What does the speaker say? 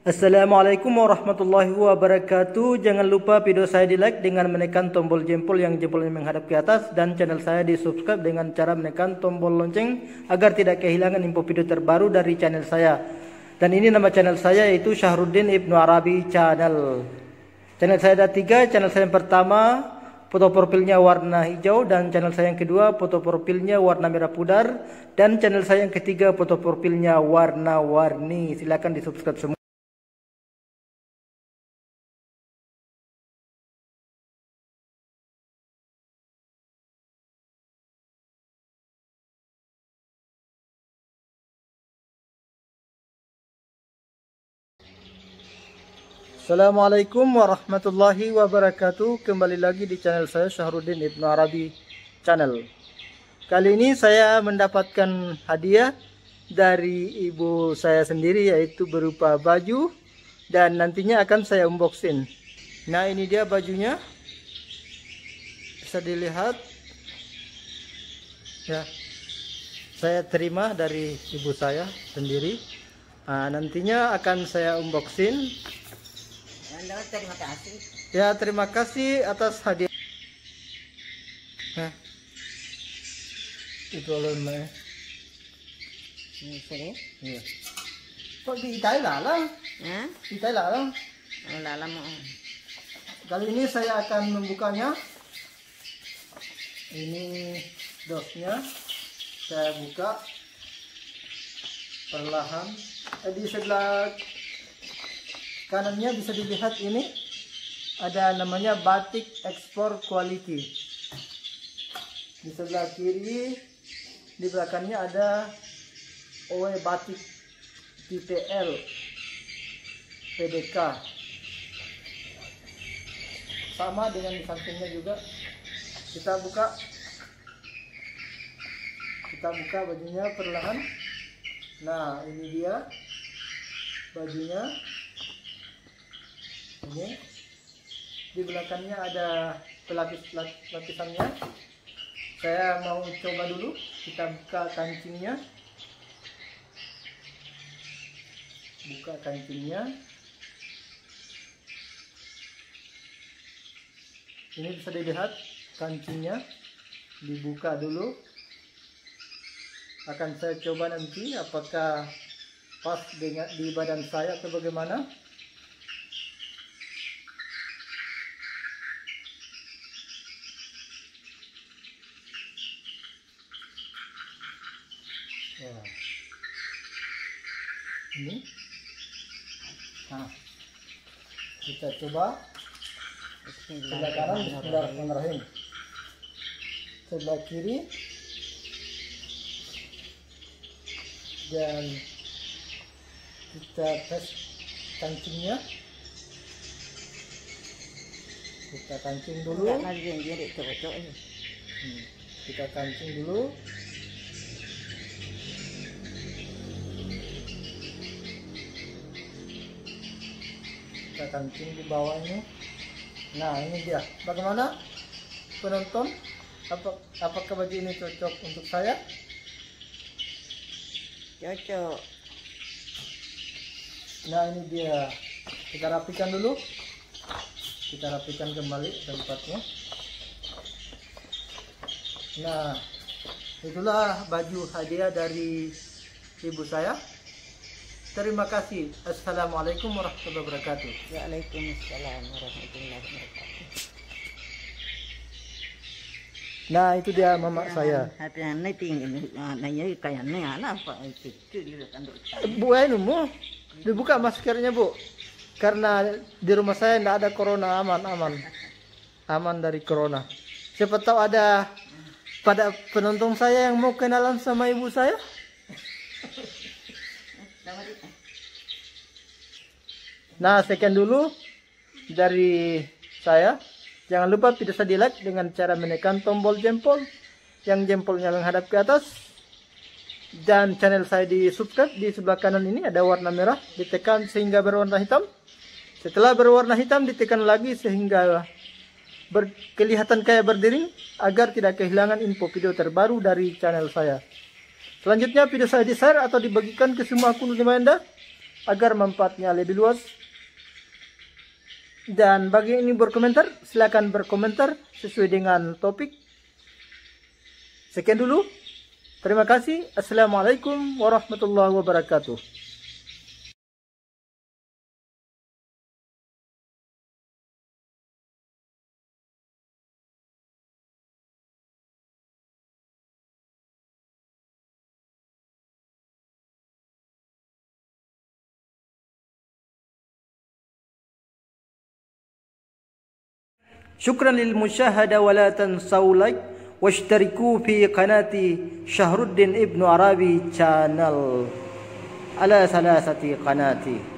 Assalamualaikum warahmatullahi wabarakatuh. Jangan lupa video saya di like dengan menekan tombol jempol yang jempolnya menghadap ke atas, dan channel saya di subscribe dengan cara menekan tombol lonceng agar tidak kehilangan info video terbaru dari channel saya. Dan ini nama channel saya, yaitu Syahruddin Ibnu Arabi Channel. Channel saya ada 3. Channel saya yang pertama foto profilnya warna hijau, dan channel saya yang kedua foto profilnya warna merah pudar, dan channel saya yang ketiga foto profilnya warna-warni. Silakan di subscribe semua. Assalamualaikum warahmatullahi wabarakatuh. Kembali lagi di channel saya, Syahruddin Ibnu Arabi Channel. Kali ini saya mendapatkan hadiah dari ibu saya sendiri, yaitu berupa baju, dan nantinya akan saya unboxing. Nah, ini dia bajunya, bisa dilihat ya. Saya terima dari ibu saya sendiri. Nah, nantinya akan saya unboxing. Terima kasih. Ya, terima kasih atas hadiah. Nah, itu lemah. Ini Iya. Kok diitai lalang? ya? Diitai lalang. Lalam. Kali ini saya akan membukanya. Ini dosnya. Saya buka perlahan. Di sebelah kanannya bisa dilihat, ini ada namanya batik ekspor quality. Di sebelah kiri di belakangnya ada OE batik TTL PDK, sama dengan di sampingnya juga. Kita buka bajunya perlahan. Nah, ini dia bajunya. Ini di belakangnya ada lapisannya. Saya mau coba dulu. Kita buka kancingnya. Ini bisa dilihat kancingnya. Dibuka dulu. Akan saya coba nanti apakah pas dengan di badan saya atau bagaimana. Ya. Ini. Nah, kita coba. Sebelah kanan, bismillahirrahmanirrahim. Sebelah kiri. Dan kita tes kancingnya. Kita kancing dulu. Kita kancing dulu. Kita kancing di bawahnya. Nah, ini dia. Bagaimana penonton? Apakah baju ini cocok untuk saya? Cocok. Nah, ini dia. Kita rapikan dulu. Kita rapikan kembali tempatnya. Nah, itulah baju hadiah dari ibu saya. Terima kasih. Assalamualaikum warahmatullahi wabarakatuh. Waalaikumsalam warahmatullahi wabarakatuh. Nah, itu dia mama saya. Hati-hati tinggi. Nanya kayaknya apa itu? Bu, ini dibuka maskernya, Bu. Karena di rumah saya tidak ada corona, aman dari corona. Siapa tahu ada pada penonton saya yang mau kenalan sama ibu saya. Nah, sekian dulu dari saya. Jangan lupa video saya di like dengan cara menekan tombol jempol yang jempolnya menghadap ke atas. Dan channel saya di subscribe. Di sebelah kanan ini ada warna merah, ditekan sehingga berwarna hitam. Setelah berwarna hitam, ditekan lagi sehingga kelihatan kayak berdering, agar tidak kehilangan info video terbaru dari channel saya. Selanjutnya video saya di share atau dibagikan ke semua akun Anda. agar manfaatnya lebih luas. Dan bagi yang ingin berkomentar, silakan berkomentar sesuai dengan topik. Sekian dulu. Terima kasih. Assalamualaikum warahmatullahi wabarakatuh. شكرا للمشاهدة ولا تنسوا لايك واشتركوا في قناة شهر الدين ابن عربي channel على 3 قناتي.